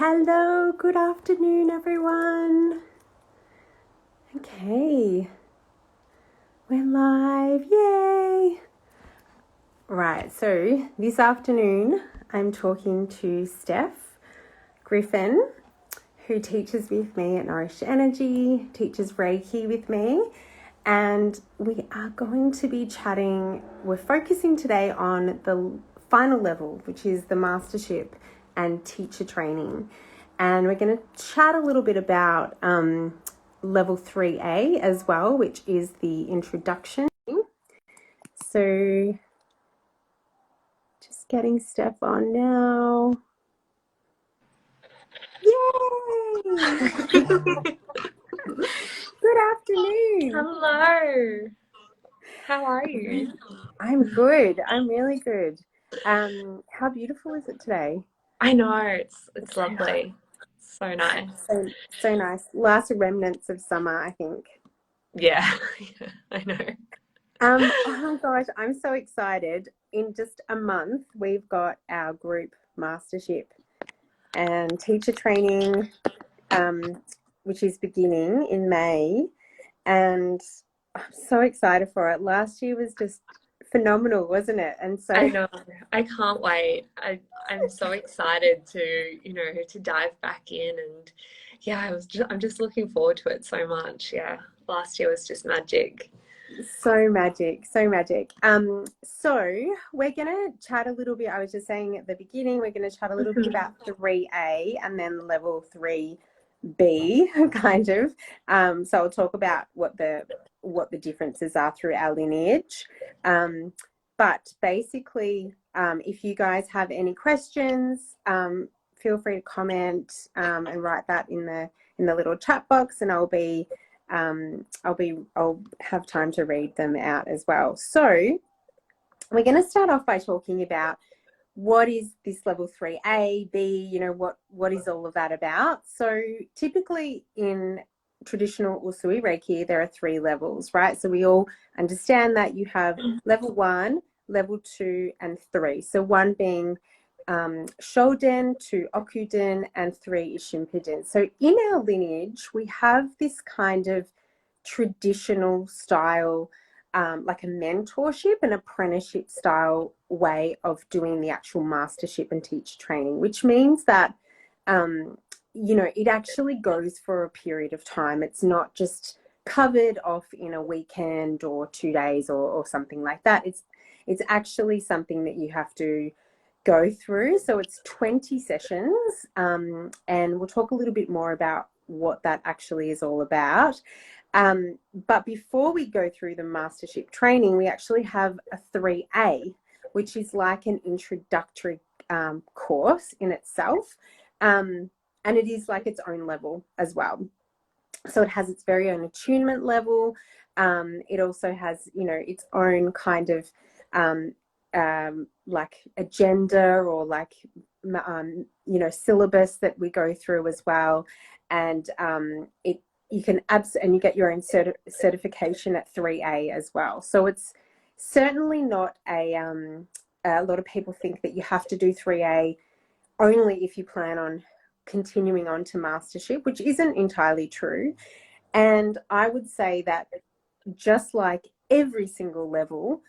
Hello, good afternoon, everyone. Okay, we're live, yay! Right, so this afternoon I'm talking to Steph Griffin, who teaches with me at Nourish Energy, teaches Reiki with me, and we are going to be chatting. We're focusing today on the final level, which is the Mastership and teacher training. And we're going to chat a little bit about level 3A as well, which is the introduction. So just getting Steph on now. Yay! Good afternoon. Hello. How are you? I'm good. I'm really good. How beautiful is it today? I know, it's lovely. So nice. So nice. Last remnants of summer, I think. Yeah, I know. Oh my gosh, I'm so excited. In just a month, we've got our group mastership and teacher training, which is beginning in May. And I'm so excited for it. Last year was just phenomenal, wasn't it? And so I know. I can't wait. I'm so excited to dive back in, and yeah, I'm just looking forward to it so much. Yeah. Last year was just magic. so magic, so magic. So we're gonna chat a little bit. I was just saying at the beginning, we're gonna chat a little bit about 3A and then level 3B, kind of. So I'll talk about what the differences are through our lineage. But basically, if you guys have any questions, feel free to comment and write that in the little chat box, and I'll have time to read them out as well. So we're going to start off by talking about what is this level 3A, B, what is all of that about? So typically in traditional Usui Reiki, there are 3 levels, right? So we all understand that you have level 1, level 2, and 3. So 1 being Shoden, 2 Okuden, and 3 is Shinpiden. So in our lineage, we have this kind of traditional style, like a mentorship and apprenticeship style way of doing the actual mastership and teacher training, which means that, it actually goes for a period of time. It's not just covered off in a weekend or 2 days or something like that. It's actually something that you have to go through. So it's 20 sessions, and we'll talk a little bit more about what that actually is all about. But before we go through the mastership training, we actually have a 3A, which is like an introductory course in itself. And it is like its own level as well. So it has its very own attunement level. It also has, its own kind of like agenda or like, syllabus that we go through as well. And you get your own certification at 3A as well. So it's certainly not a lot of people think that you have to do 3A only if you plan on continuing on to mastership, which isn't entirely true. And I would say that just like every single level,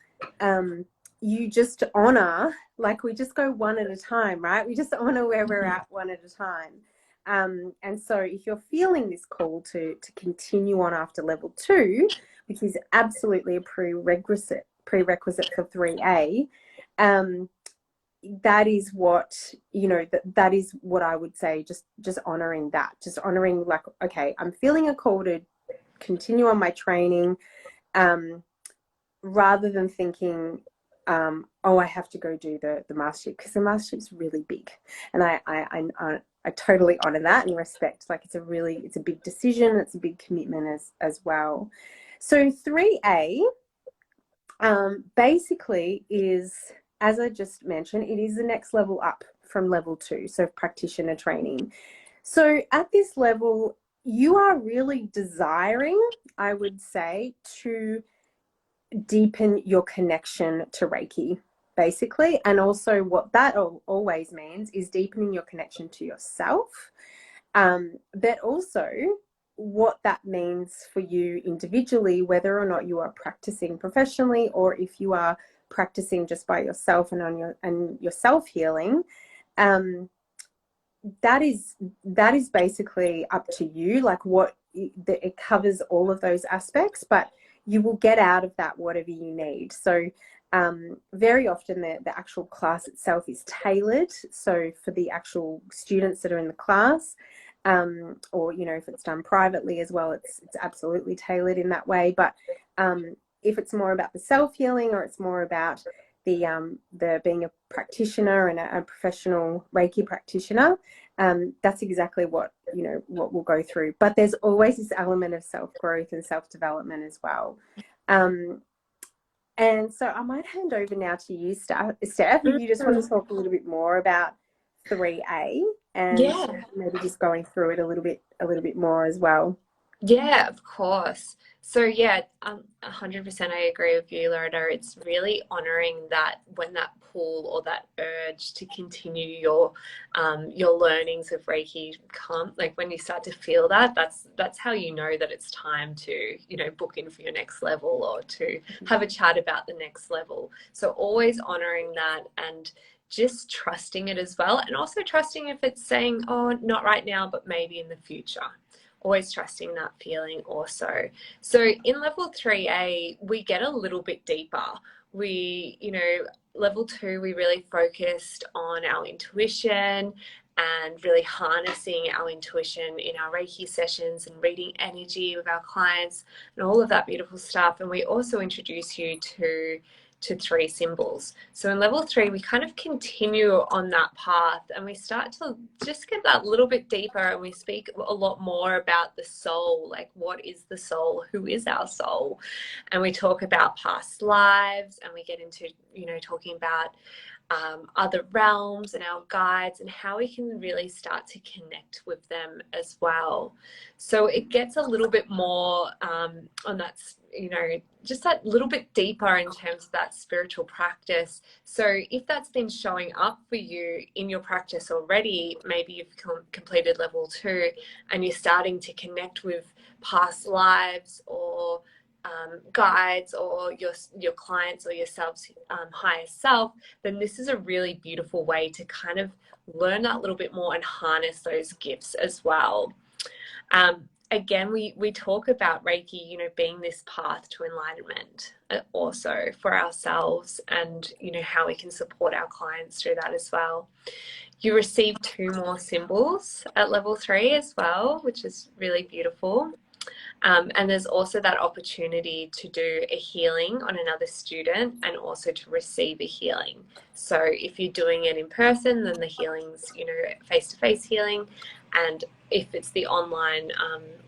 you just honor, like we just go one at a time, right? We just honor where we're at one at a time. And so if you're feeling this call to continue on after level 2, which is absolutely a prerequisite for 3A, that is what, that is what I would say, just honoring that, just honoring like, okay, I'm feeling a call to continue on my training, rather than thinking, I have to go do the mastership, because the mastership's really big, and I totally honor that and respect. Like it's a big decision, it's a big commitment as well. So 3A basically is, as I just mentioned, it is the next level up from level 2, so practitioner training. So at this level, you are really desiring, I would say, to deepen your connection to Reiki. basically. And also what that always means is deepening your connection to yourself, but also what that means for you individually, whether or not you are practicing professionally or if you are practicing just by yourself and on your self healing. That is basically up to you, like what it covers all of those aspects, but you will get out of that whatever you need. So very often the actual class itself is tailored, so for the actual students that are in the class, or if it's done privately as well, it's absolutely tailored in that way. But if it's more about the self-healing, or it's more about the being a practitioner and a professional Reiki practitioner, that's exactly what we'll go through. But there's always this element of self-growth and self-development as well. And so I might hand over now to you, Steph, if you just want to talk a little bit more about 3A and maybe just going through it a little bit more as well. Yeah, of course. So yeah, 100% I agree with you, Loretta. It's really honoring that when that pull or that urge to continue your learnings of Reiki come, like when you start to feel that, that's how you know that it's time to, book in for your next level or to have a chat about the next level. So always honoring that and just trusting it as well, and also trusting if it's saying, oh, not right now, but maybe in the future. Always trusting that feeling also. So in level 3A, we get a little bit deeper. Level 2, we really focused on our intuition and really harnessing our intuition in our Reiki sessions and reading energy with our clients and all of that beautiful stuff. And we also introduce you to 3 symbols. So in level 3, we kind of continue on that path and we start to just get that little bit deeper, and we speak a lot more about the soul, like what is the soul, who is our soul, and we talk about past lives, and we get into talking about other realms and our guides and how we can really start to connect with them as well. So it gets a little bit more on that, just that little bit deeper in terms of that spiritual practice. So if that's been showing up for you in your practice already, maybe you've completed level 2 and you're starting to connect with past lives or guides or your clients or yourself's higher self, then this is a really beautiful way to kind of learn that little bit more and harness those gifts as well. Again, we talk about Reiki, being this path to enlightenment also for ourselves, and how we can support our clients through that as well. You receive 2 more symbols at level 3 as well, which is really beautiful. And there's also that opportunity to do a healing on another student and also to receive a healing. So if you're doing it in person, then the healing's, face-to-face healing. And if it's the online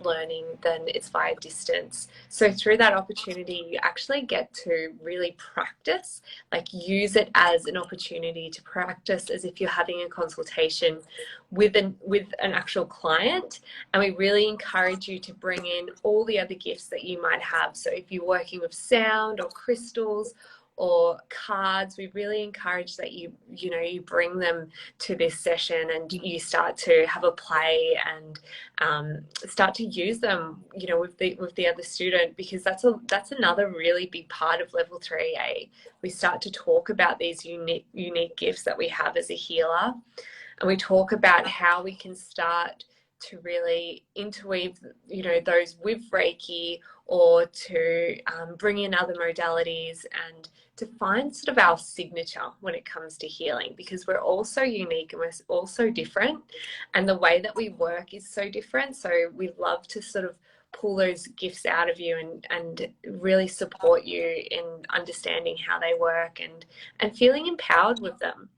learning, then it's via distance. So through that opportunity, you actually get to really practice, like use it as an opportunity to practice as if you're having a consultation with an actual client. And we really encourage you to bring in all the other gifts that you might have. So if you're working with sound or crystals or cards, we really encourage that you bring them to this session and you start to have a play and start to use them with the other student, because that's another really big part of level 3A. We start to talk about these unique gifts that we have as a healer, and we talk about how we can start to really interweave those with Reiki, or to bring in other modalities and to find sort of our signature when it comes to healing, because we're all so unique and we're all so different, and the way that we work is so different. So we love to sort of pull those gifts out of you and really support you in understanding how they work and feeling empowered with them.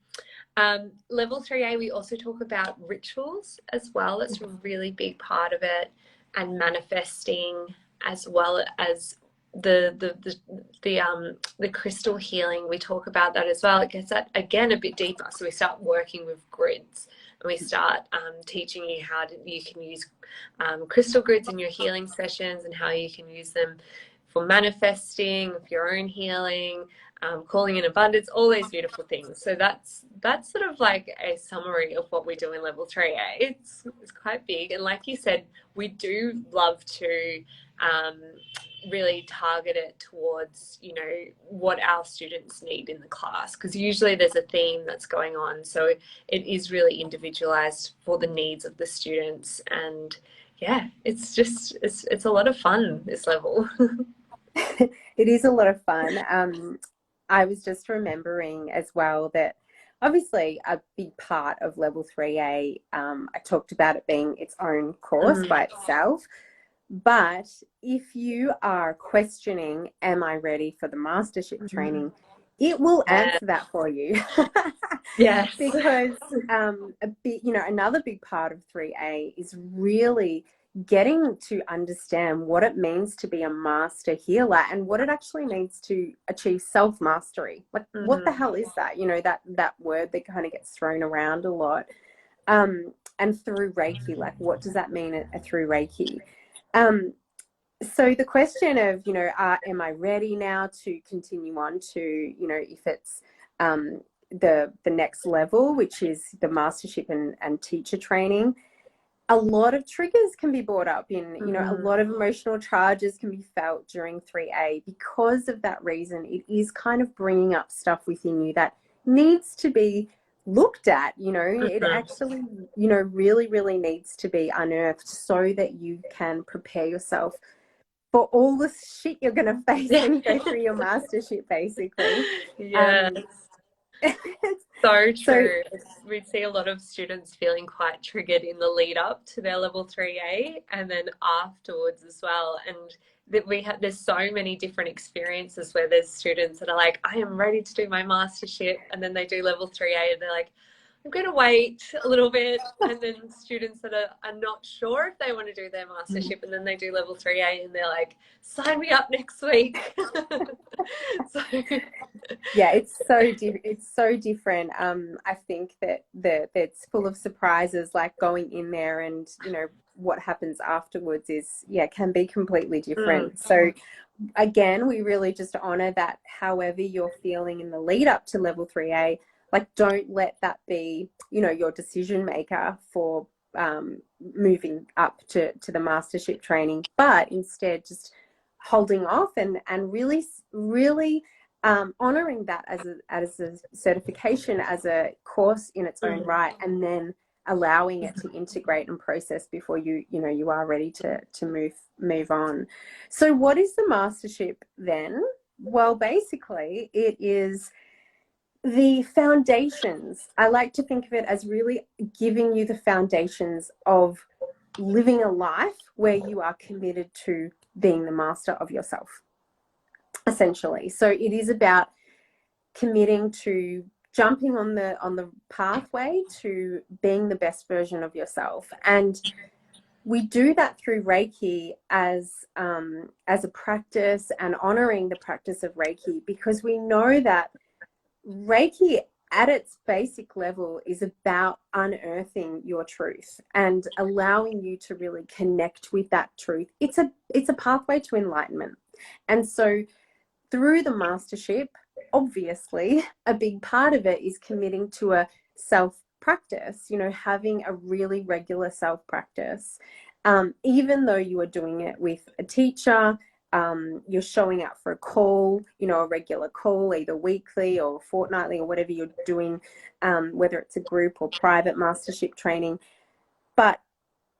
Level 3A, we also talk about rituals as well. That's a really big part of it, and manifesting, as well as the crystal healing. We talk about that as well. It gets that again a bit deeper. So we start working with grids, and we start teaching you how you can use crystal grids in your healing sessions, and how you can use them for manifesting, with your own healing, calling in abundance, all these beautiful things. So that's sort of like a summary of what we do in level 3A. It's quite big, and like you said, we do love to really target it towards, you know, what our students need in the class, because usually there's a theme that's going on, so it is really individualized for the needs of the students. And yeah, it's a lot of fun, this level. It is a lot of fun. I was just remembering as well that obviously a big part of level 3A, I talked about it being its own course by itself. But if you are questioning, am I ready for the mastership training, it will answer that for you. Yes. Because another big part of 3A is really getting to understand what it means to be a master healer and what it actually means to achieve self-mastery. Like, what the hell is that? You know, that word that kind of gets thrown around a lot. And through Reiki, like, what does that mean through Reiki? So the question of, you know, am I ready now to continue on to, you know, if it's the next level, which is the mastership and teacher training, a lot of triggers can be brought up in, you know, a lot of emotional charges can be felt during 3A. Because of that reason, it is kind of bringing up stuff within you that needs to be looked at. You know, it actually, you know, really, really needs to be unearthed so that you can prepare yourself for all the shit you're going to face when you go through your mastership, basically. Yes. It's so true. We see a lot of students feeling quite triggered in the lead up to their level 3A, and then afterwards as well. And that there's so many different experiences where there's students that are like, I am ready to do my mastership, and then they do level 3A and they're like, I'm going to wait a little bit. And then students that are not sure if they want to do their mastership, and then they do level 3A and they're like, sign me up next week. So yeah, it's so different. I think that it's full of surprises, like going in there, and you know what happens afterwards is, yeah, can be completely different. So again, we really just honor that however you're feeling in the lead up to level 3A, like, don't let that be, you know, your decision maker for moving up to the mastership training, but instead just holding off and really honoring that as a certification, as a course in its own right, and then allowing it to integrate and process before you are ready to move on. So what is the mastership then? Well, basically it is the foundations. I like to think of it as really giving you the foundations of living a life where you are committed to being the master of yourself, essentially. So it is about committing to jumping on the pathway to being the best version of yourself. And we do that through Reiki as a practice, and honoring the practice of Reiki, because we know that Reiki at its basic level is about unearthing your truth and allowing you to really connect with that truth. It's a pathway to enlightenment. And so through the mastership, obviously a big part of it is committing to a self practice, you know, having a really regular self practice, even though you are doing it with a teacher. You're showing up for a call, you know, a regular call, either weekly or fortnightly or whatever you're doing, whether it's a group or private mastership training. But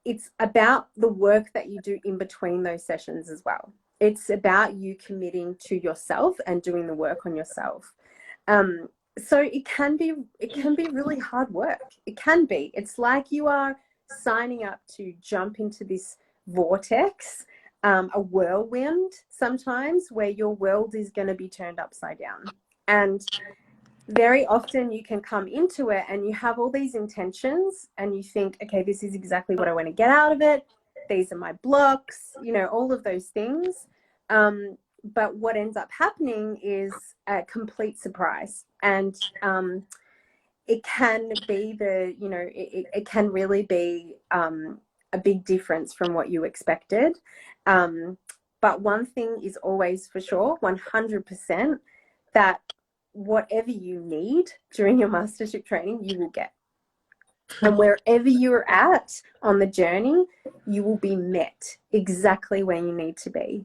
it's about the work that you do in between those sessions as well. It's about you committing to yourself and doing the work on yourself. So it can be really hard work. It can be. It's like you are signing up to jump into this vortex, a whirlwind sometimes, where your world is going to be turned upside down. And very often you can come into it and you have all these intentions and you think, okay, this is exactly what I want to get out of it. These are my blocks, you know, all of those things. But what ends up happening is a complete surprise. And it can be it can really be a big difference from what you expected. But one thing is always for sure, 100%, that whatever you need during your mastership training, you will get. And wherever you're at on the journey, you will be met exactly where you need to be.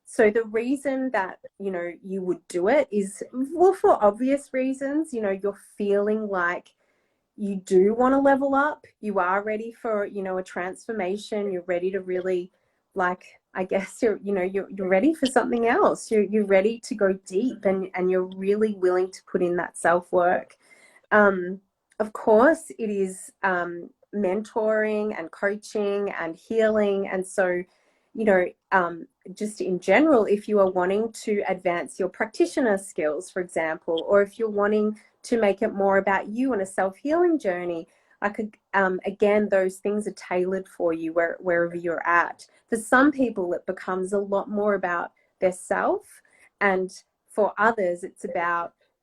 So the reason that, you know, you would do it is, well, for obvious reasons. You know, you're feeling like you do want to level up. You are ready for, you know, a transformation. You're ready to really, like, I guess you're ready for something else. You're ready to go deep, and you're really willing to put in that self-work. Of course, it is mentoring and coaching and healing. And so, you know, just in general, if you are wanting to advance your practitioner skills, for example, or if you're wanting to make it more about you on a self-healing journey, I could, again, those things are tailored for you wherever you're at. For some people, it becomes a lot more about their self, and for others, it's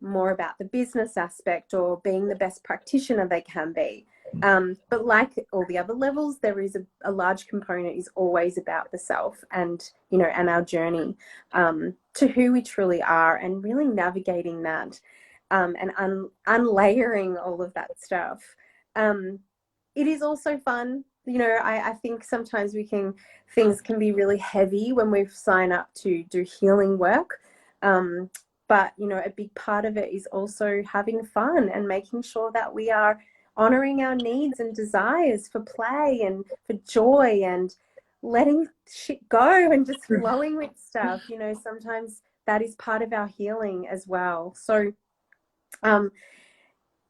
more about the business aspect or being the best practitioner they can be. But like all the other levels, there is a large component is always about the self, and, you know, and our journey to who we truly are, and really navigating that, and unlayering all of that stuff. It is also fun. You know, I think sometimes things can be really heavy when we sign up to do healing work. But, you know, a big part of it is also having fun and making sure that we are honoring our needs and desires for play and for joy, and letting shit go and just flowing with stuff. You know, sometimes that is part of our healing as well. So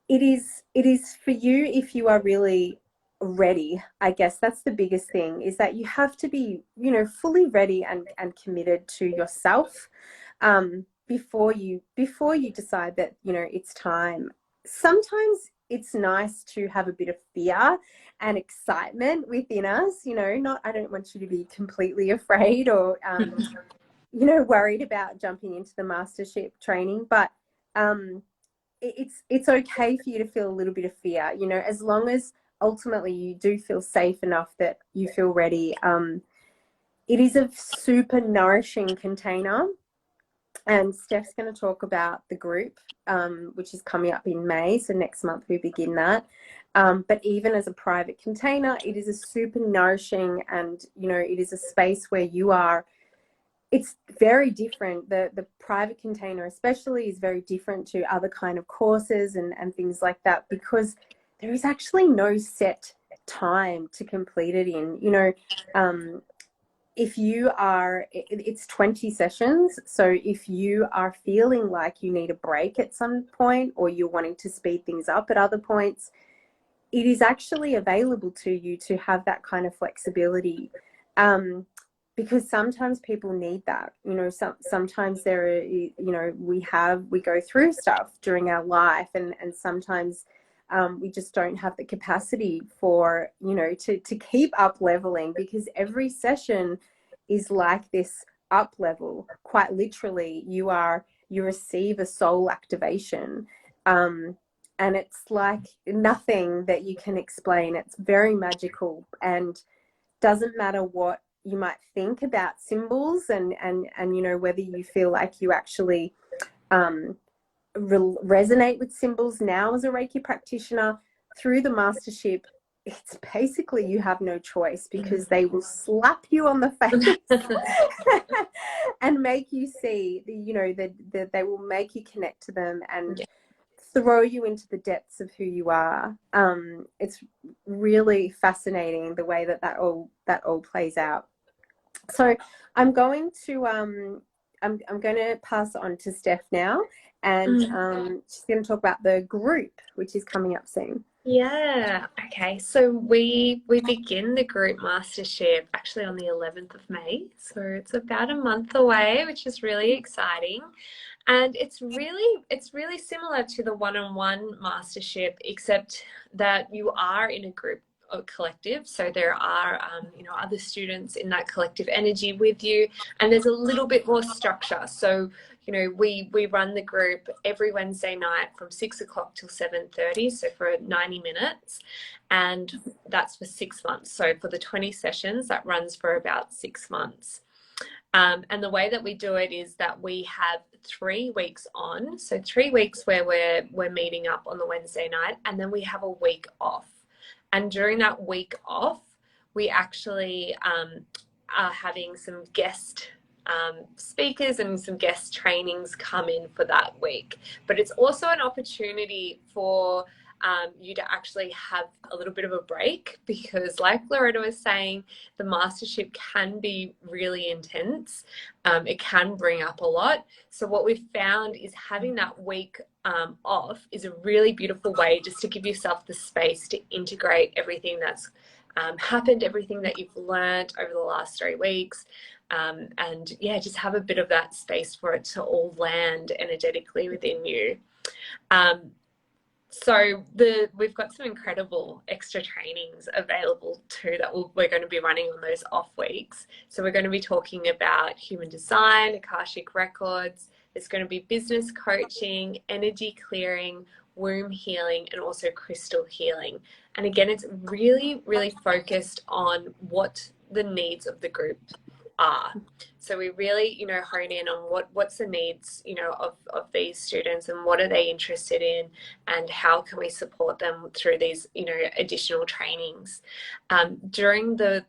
it is for you if you are really ready. I guess that's the biggest thing, is that you have to be, you know, fully ready and committed to yourself before you decide that, you know, it's time. Sometimes it's nice to have a bit of fear and excitement within us, you know. I don't want you to be completely afraid or you know, worried about jumping into the mastership training, but it's okay for you to feel a little bit of fear, you know, as long as ultimately you do feel safe enough that you feel ready. It is a super nourishing container, and Steph's going to talk about the group, which is coming up in May. So next month we begin that. But even as a private container, it is a super nourishing, and, you know, it is a space where you are. It's very different. The private container especially is very different to other kind of courses and things like that, because there is actually no set time to complete it in. You know, if you are, it's 20 sessions. So if you are feeling like you need a break at some point, or you're wanting to speed things up at other points, it is actually available to you to have that kind of flexibility. Because sometimes people need that, you know. Sometimes there are, you know, we go through stuff during our life, and sometimes we just don't have the capacity for, you know, to keep up leveling, because every session is like this up level. Quite literally, you receive a soul activation, and it's like nothing that you can explain. It's very magical, and doesn't matter what you might think about symbols, and you know, whether you feel like you actually resonate with symbols now as a Reiki practitioner. Through the mastership, it's basically you have no choice, because they will slap you on the face and make you see, you know, that they will make you connect to them and throw you into the depths of who you are. It's really fascinating the way that all plays out. So I'm going to I'm going to pass on to Steph now, and she's going to talk about the group, which is coming up soon. Yeah, okay. So we begin the group mastership actually on the 11th of May. So it's about a month away, which is really exciting. And it's really similar to the one-on-one mastership, except that you are in a group or collective. So there are, you know, other students in that collective energy with you, and there's a little bit more structure. So, you know, we run the group every Wednesday night from 6 o'clock till 7:30, so for 90 minutes, and that's for 6 months. So for the 20 sessions, that runs for about 6 months. And the way that we do it is that we have 3 weeks on. So 3 weeks where we're meeting up on the Wednesday night, and then we have a week off. And during that week off, we actually are having some guest speakers and some guest trainings come in for that week. But it's also an opportunity for you to actually have a little bit of a break, because like Loretta was saying, the mastership can be really intense. It can bring up a lot. So what we've found is having that week off is a really beautiful way just to give yourself the space to integrate everything that's happened, everything that you've learned over the last 3 weeks. And yeah, just have a bit of that space for it to all land energetically within you. So we've got some incredible extra trainings available too that we're going to be running on those off weeks. So we're going to be talking about human design, Akashic records. There's going to be business coaching, energy clearing, womb healing, and also crystal healing. And again, it's really, really focused on what the needs of the group are. So we really, hone in on what's the needs, of these students, and what are they interested in, and how can we support them through these, additional trainings. During the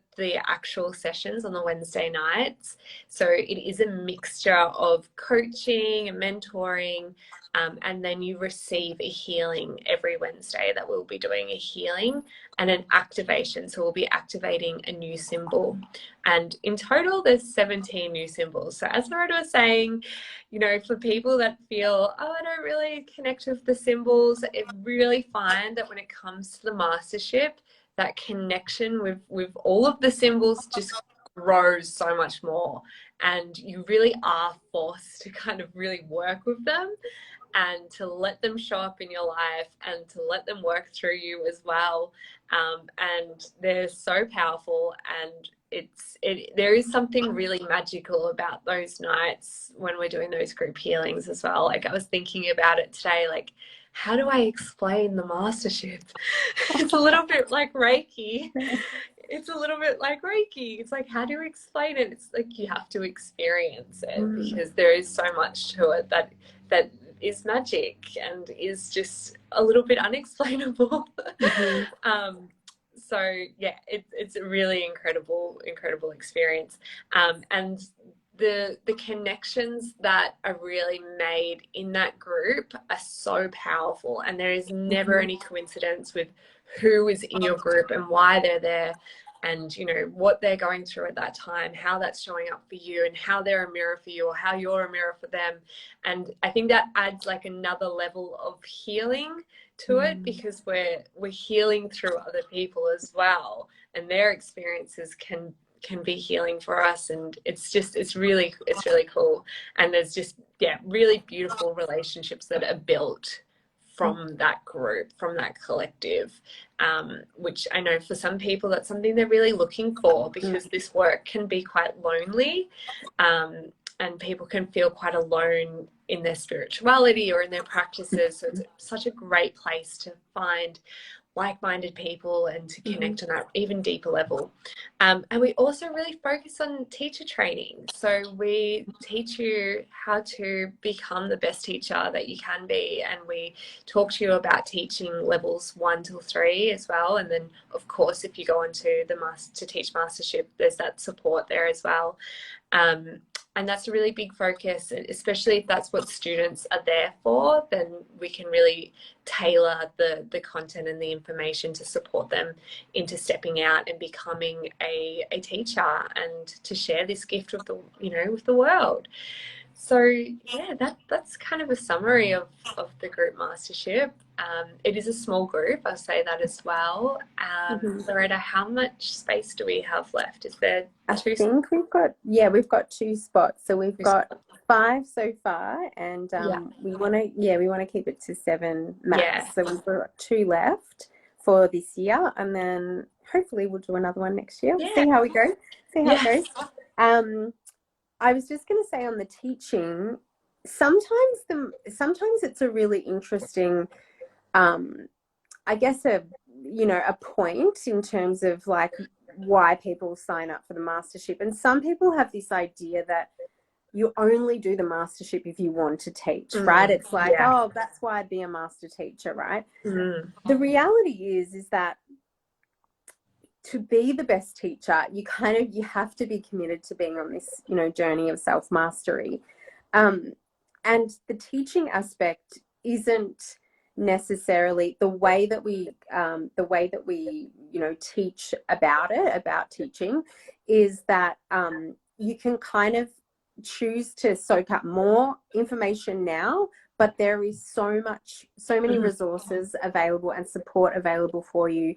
actual sessions on the Wednesday nights, so it is a mixture of coaching and mentoring, and then you receive a healing every Wednesday that we'll be doing a healing and an activation. So we'll be activating a new symbol. And in total, there's 17 new symbols. So as Loretta was saying, for people that feel, oh, I don't really connect with the symbols, I really find that when it comes to the mastership, that connection with all of the symbols just grows so much more. And you really are forced to kind of really work with them and to let them show up in your life and to let them work through you as well. And they're so powerful, and there is something really magical about those nights when we're doing those group healings as well. Like, I was thinking about it today, like, how do I explain the mastership? It's a little bit like Reiki. It's a little bit like Reiki. It's like, how do you explain it? It's like you have to experience it, because there is so much to it that is magic and is just a little bit unexplainable. So yeah, it's a really incredible experience. And the connections that are really made in that group are so powerful, and there is never any coincidence with who is in your group and why they're there, and what they're going through at that time, how that's showing up for you, and how they're a mirror for you or how you're a mirror for them. And I think that adds like another level of healing to it, because we're healing through other people as well, and their experiences can be healing for us. And it's really cool. And there's just really beautiful relationships that are built from that group, from that collective, which I know for some people that's something they're really looking for, because this work can be quite lonely, and people can feel quite alone in their spirituality or in their practices. So it's such a great place to find like-minded people and to connect on that even deeper level. And we also really focus on teacher training. So we teach you how to become the best teacher that you can be, and we talk to you about teaching levels 1 till 3 as well. And then of course, if you go on to to teach Mastership, there's that support there as well. And that's a really big focus, especially if that's what students are there for. Then we can really tailor the content and the information to support them into stepping out and becoming a teacher, and to share this gift with the world. So yeah, that's kind of a summary of the group Mastership. It is a small group, I'll say that as well. Loretta, how much space do we have left? Is there two? I think we've got 2 spots. So we've got 5 so far, and we want to keep it to 7 max. Yeah. So we've got 2 left for this year, and then hopefully we'll do another one next year. See how we go. See how it goes. I was just going to say on the teaching, sometimes it's a really interesting, I guess a point in terms of like why people sign up for the Mastership. And some people have this idea that you only do the mastership if you want to teach, right? It's like, Yeah. oh, that's why I'd be a master teacher, right? Mm. The reality is that to be the best teacher, you have to be committed to being on this, journey of self-mastery. And the teaching aspect isn't necessarily the way that we teach about teaching, is that you can kind of choose to soak up more information now, but there is so many resources available and support available for you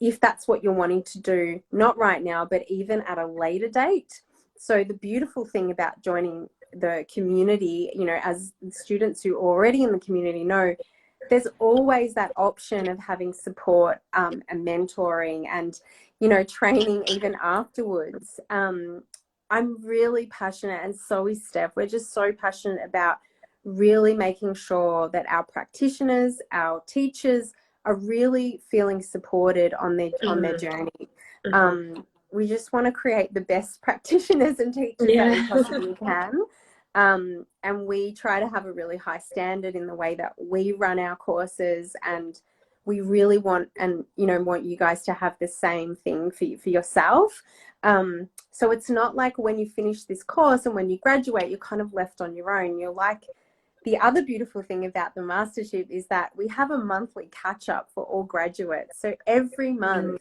if that's what you're wanting to do, not right now, but even at a later date. So the beautiful thing about joining the community, as students who are already in the community know, there's always that option of having support and mentoring and, training even afterwards. I'm really passionate, and so is Steph. We're just so passionate about really making sure that our practitioners, our teachers, are really feeling supported on their journey. We just want to create the best practitioners and teachers that we Yeah. possibly can. And we try to have a really high standard in the way that we run our courses, and we really want you guys to have the same thing for yourself. So it's not like when you finish this course and when you graduate, you're kind of left on your own. You're like, the other beautiful thing about the Mastership is that we have a monthly catch up for all graduates. So every month,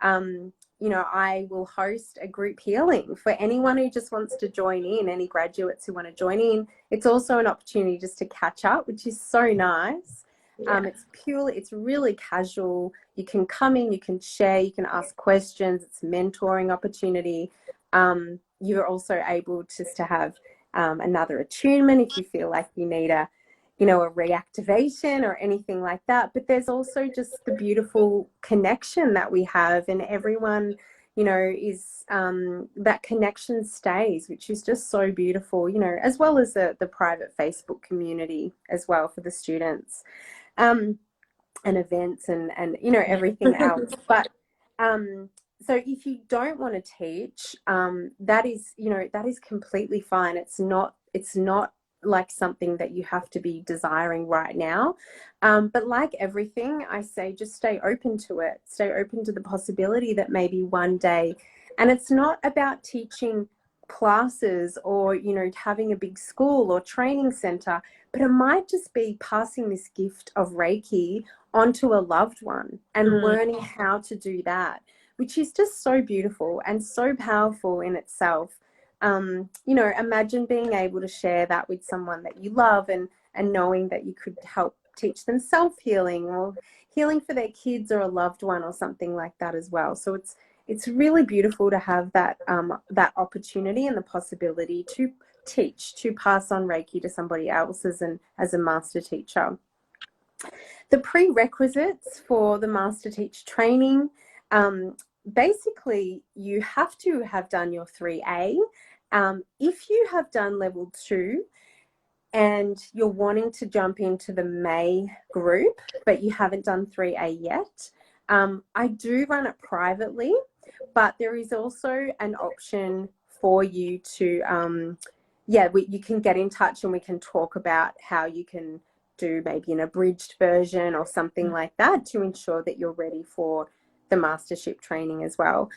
I will host a group healing for anyone who just wants to join in, any graduates who want to join in. It's also an opportunity just to catch up, which is so nice. Yeah. It's really casual. You can come in, you can share, you can ask questions. It's a mentoring opportunity. You're also able just to have another attunement if you feel like you need a reactivation or anything like that. But there's also just the beautiful connection that we have, and everyone, is that connection stays, which is just so beautiful, as well as the private Facebook community as well for the students, and events and everything else. But so if you don't want to teach, that is completely fine. It's not like something that you have to be desiring right now. But like everything, I say, just stay open to it. Stay open to the possibility that maybe one day, and it's not about teaching classes or, having a big school or training center, but it might just be passing this gift of Reiki onto a loved one and learning how to do that, which is just so beautiful and so powerful in itself. Imagine being able to share that with someone that you love, and knowing that you could help teach them self-healing or healing for their kids or a loved one or something like that as well. So it's really beautiful to have that opportunity and the possibility to teach, to pass on Reiki to somebody else as a master teacher. The prerequisites for the master teacher training, basically you have to have done your 3A. If you have done level 2 and you're wanting to jump into the May group, but you haven't done 3A yet, I do run it privately, but there is also an option for you to, you can get in touch and we can talk about how you can do maybe an abridged version or something like that to ensure that you're ready for the mastership training as well.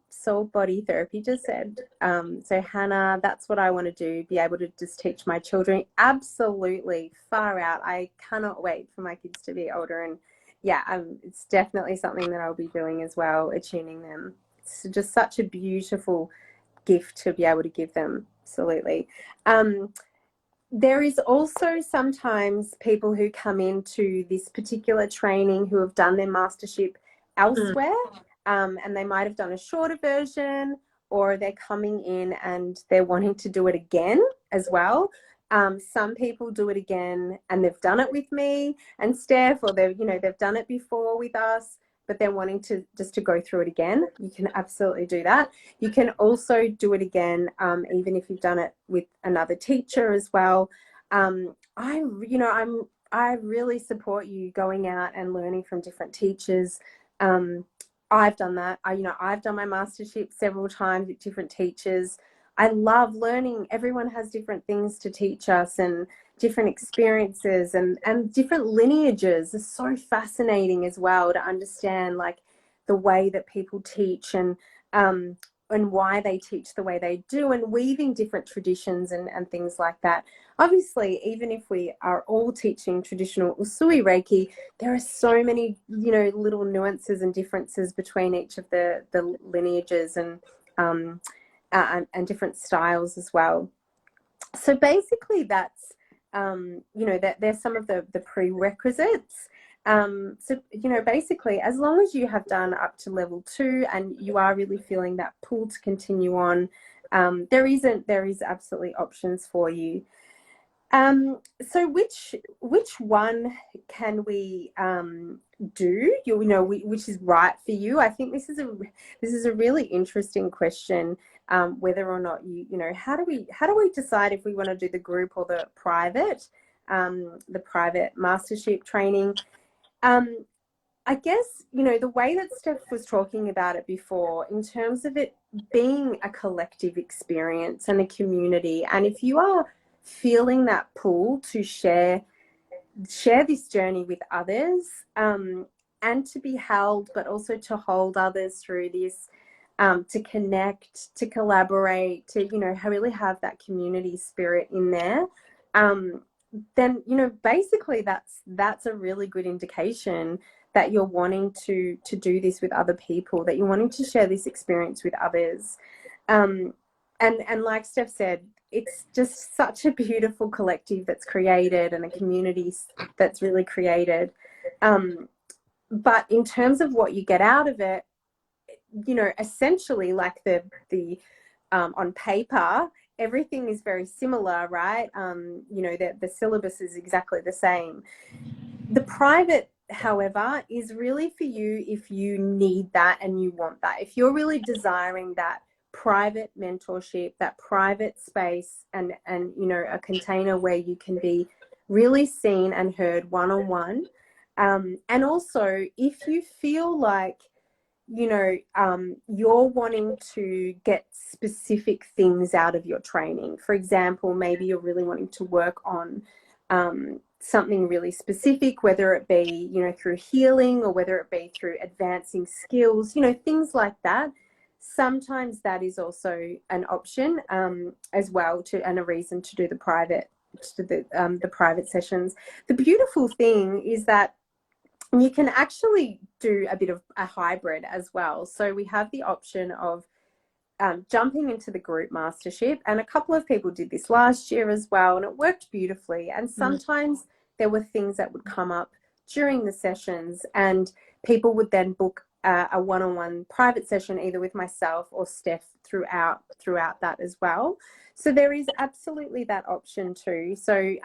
Soul body therapy just said, so Hannah, that's what I want to do, be able to just teach my children. Absolutely, far out. I cannot wait for my kids to be older, and it's definitely something that I'll be doing as well, attuning them. It's just such a beautiful gift to be able to give them. Absolutely. There is also sometimes people who come into this particular training who have done their mastership elsewhere, and they might have done a shorter version, or they're coming in and they're wanting to do it again as well. Some people do it again and they've done it with me and Steph, or they've done it before with us, but they're wanting to just to go through it again. You can absolutely do that. You can also do it again, even if you've done it with another teacher as well. I really support you going out and learning from different teachers. I've done that. I've done my mastership several times with different teachers. I love learning. Everyone has different things to teach us and different experiences and different lineages. It's so fascinating as well to understand like the way that people teach um, and why they teach the way they do, and weaving different traditions and things like that. Obviously, even if we are all teaching traditional Usui Reiki, there are so many, little nuances and differences between each of the lineages um, and different styles as well. So basically, that's that there's some of the prerequisites. So basically, as long as you have done up to level 2 and you are really feeling that pull to continue on, there is absolutely options for you. So which one can we do? Which is right for you? I think this is a really interesting question. Whether or not how do we decide if we want to do the group or the private mastership training? I guess, the way that Steph was talking about it before, in terms of it being a collective experience and a community, and if you are feeling that pull to share this journey with others, and to be held, but also to hold others through this, to connect, to collaborate, to, really have that community spirit in there, then, basically that's a really good indication that you're wanting to do this with other people, that you're wanting to share this experience with others. And like Steph said, it's just such a beautiful collective that's created and a community that's really created. But in terms of what you get out of it, essentially like the on paper, everything is very similar, right? The syllabus is exactly the same. The private, however, is really for you if you need that and you want that. If you're really desiring that private mentorship, that private space, and a container where you can be really seen and heard one-on-one. And also, if you feel like you're wanting to get specific things out of your training. For example, maybe you're really wanting to work on something really specific, whether it be, through healing or whether it be through advancing skills, things like that. Sometimes that is also an option as well, and a reason to do the private sessions. The beautiful thing is that you can actually do a bit of a hybrid as well. So we have the option of jumping into the group mastership, and a couple of people did this last year as well, and it worked beautifully. And sometimes there were things that would come up during the sessions, and people would then book a one-on-one private session either with myself or Steph throughout that as well. So there is absolutely that option too. So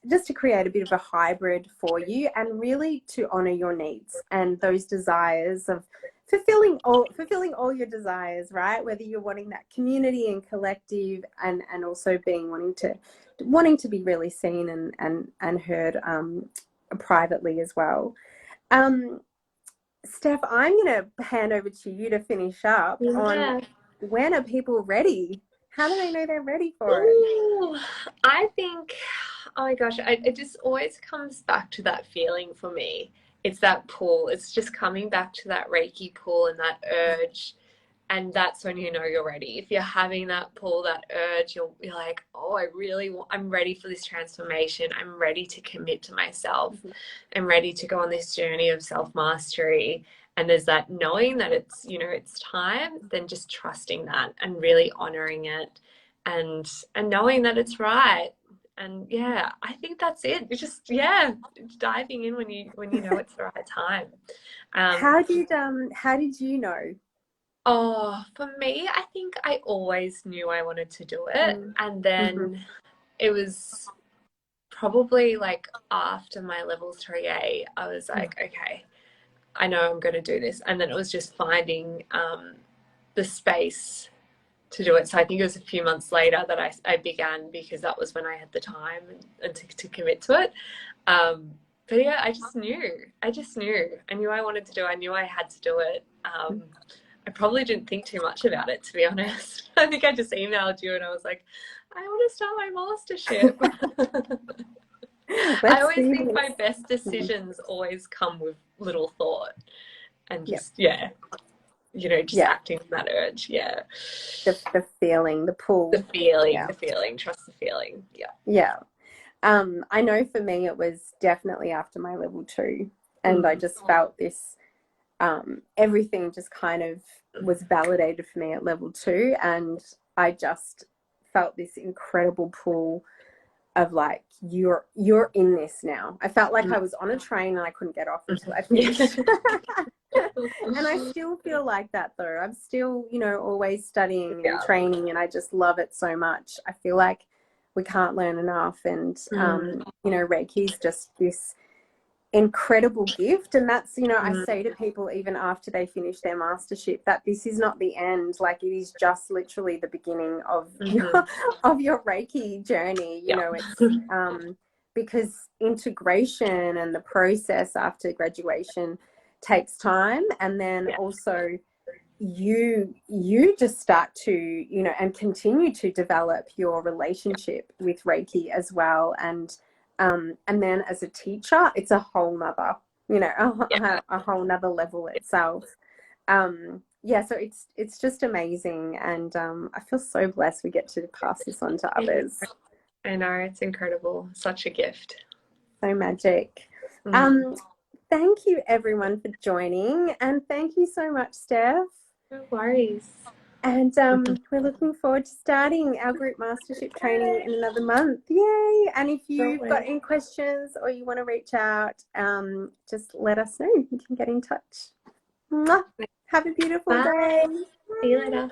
just to create a bit of a hybrid for you, and really to honor your needs and those desires of fulfilling all your desires, right? Whether you're wanting that community and collective, and also wanting to be really seen and heard privately as well. Steph, I'm going to hand over to you to finish up on when are people ready? How do they know they're ready for it? Ooh, I think, oh my gosh, it just always comes back to that feeling for me. It's that pull. It's just coming back to that Reiki pull and that urge. And that's when you know you're ready. If you're having that pull, that urge, you're like, oh, I'm ready for this transformation. I'm ready to commit to myself. I'm ready to go on this journey of self-mastery. And there's that knowing that it's time, then just trusting that and really honoring it, and knowing that it's right. And yeah, I think that's it. It's just, diving in when you know it's the right time. How did you know? Oh, for me, I think I always knew I wanted to do it. And then it was probably like after my level 3A, I was like, okay, I know I'm going to do this. And then it was just finding the space to do it. So I think it was a few months later that I began, because that was when I had the time and to commit to it. But yeah, I just knew. I knew I wanted to do it. I knew I had to do it. I probably didn't think too much about it, to be honest. I think I just emailed you and I was like, I want to start my mastership. I Let's always do think my this. best decisions always come with little thought and Yep. just, yeah, you know, just Yeah. acting on that urge. Yeah. The feeling, the pull. Yeah. The feeling, trust the feeling. Yeah. Yeah. I know for me it was definitely after my level 2, and I just felt this everything just kind of was validated for me at level 2, and I just felt this incredible pull of like, you're in this now. I felt like I was on a train and I couldn't get off until I finished. And I still feel like that though. I'm still, you know, always studying and Yeah. training, and I just love it so much. I feel like we can't learn enough, and you know, Reiki is just this incredible gift. And that's, you know, I say to people even after they finish their mastership that this is not the end. Like, it is just literally the beginning of your Reiki journey. You know, it's because integration and the process after graduation takes time, and then also you just start to, you know, and continue to develop your relationship with Reiki as well. And then as a teacher, it's a whole nother, you know, a whole nother level itself. Yeah, so it's just amazing, and I feel so blessed we get to pass this on to others. I know, it's incredible. Such a gift. So magic. Thank you everyone for joining, and thank you so much, Steph. No worries. And we're looking forward to starting our group mastership training in another month. Yay! And if you've got any questions or you want to reach out, just let us know. You can get in touch. Mwah. Have a beautiful day. See you later.